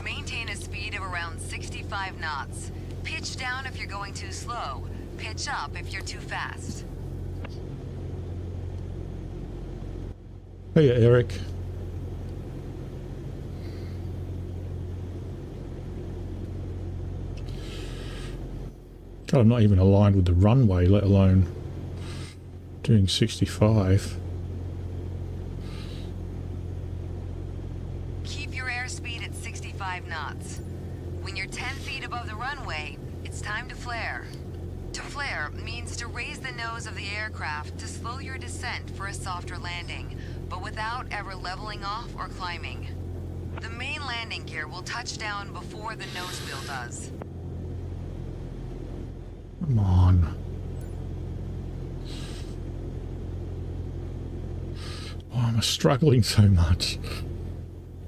Maintain a speed of around 65 knots. Pitch down if you're going too slow. Pitch up if you're too fast. Hey, Eric. God, I'm not even aligned with the runway, let alone doing 65. Keep your airspeed at 65 knots. When you're 10 feet above the runway, it's time to flare. To flare means to raise the nose of the aircraft to slow your descent for a softer landing, but without ever leveling off or climbing. The main landing gear will touch down before the nose wheel does. Come on. Why am I struggling so much?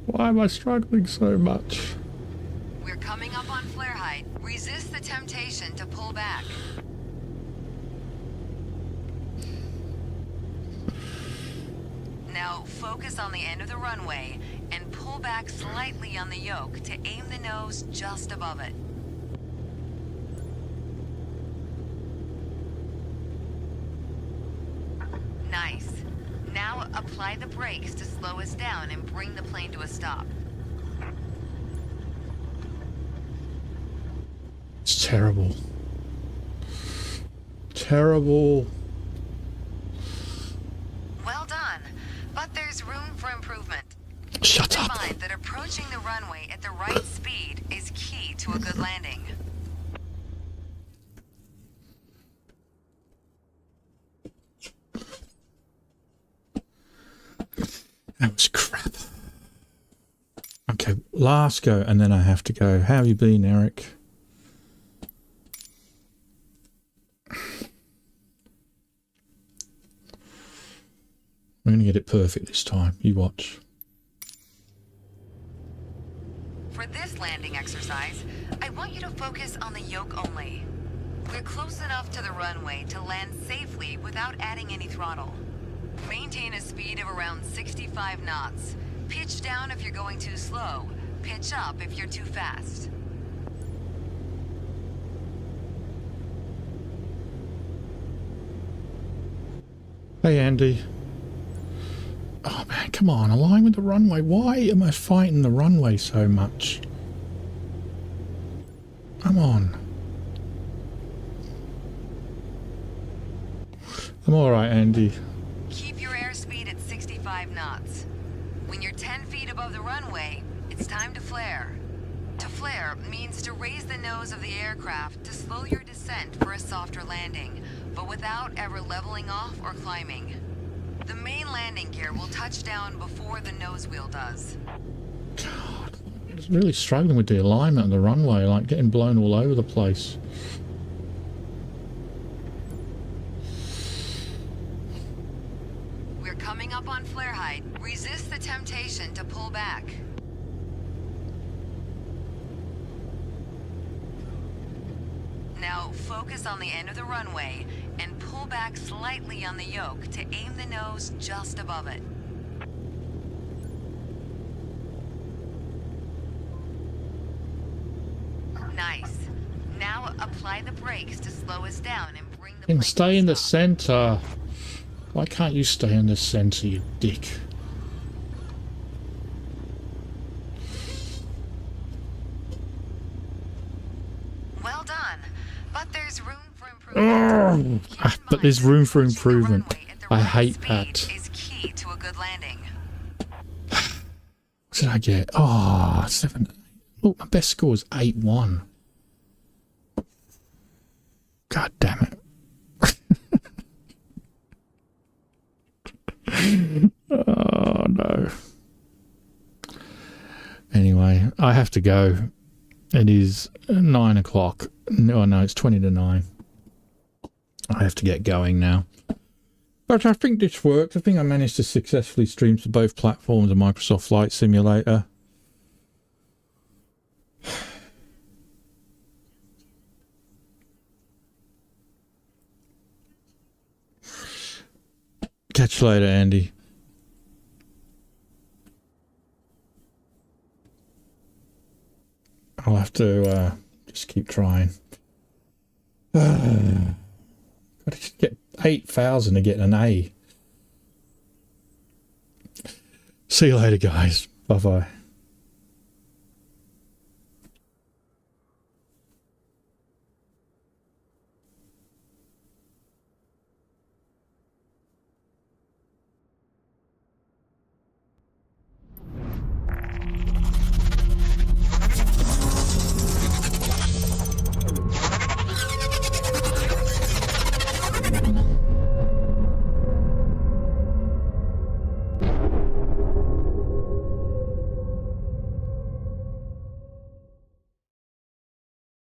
Why am I struggling so much? We're coming up on flare height. Resist the temptation to pull back. Now focus on the end of the runway and pull back slightly on the yoke to aim the nose just above it. Nice. Now apply the brakes to slow us down and bring the plane to a stop. It's terrible. Terrible. Well done, but there's room for improvement. Shut Keep in up. mind that approaching the runway at the right speed is key to a good landing. That was crap. Okay, last go, and then I have to go. How have you been, Eric? I'm going to get it perfect this time. You watch. For this landing exercise, I want you to focus on the yoke only. We're close enough to the runway to land safely without adding any throttle. Maintain a speed of around 65 knots. Pitch down if you're going too slow. Pitch up if you're too fast. Hey, Andy. Oh, man, come on. Align with the runway. Why am I fighting the runway so much? Come on. I'm alright, Andy. Keep your airspeed at 65 knots. When you're 10 feet above the runway, it's time to flare. To flare means to raise the nose of the aircraft to slow your descent for a softer landing, but without ever leveling off or climbing. The main landing gear will touch down before the nose wheel does. God, I was really struggling with the alignment of the runway, like getting blown all over the place. We're coming up on flare height. Resist the temptation to pull back. Now focus on the end of the runway and pull back slightly on the yoke to aim the nose just above it. Nice. Now apply the brakes to slow us down and bring the plane And to stay a in the stop. center. Why can't you stay in the center, you dick? Well done, but there's room for improvement. Keep in But there's room for mind that approaching the improvement. runway at the I right hate speed that. is key to a good landing. What did I get? Oh, 7. Look, my best score is 8-1. God damn it. Oh, no. Anyway, I have to go. It is 9 o'clock. No, it's 20 to 9. I have to get going now. But I think this worked. I think I managed to successfully stream to both platforms of Microsoft Flight Simulator. Catch you later, Andy. I'll have to just keep trying. Got to get 8,000 to get an A. See you later, guys. Bye-bye.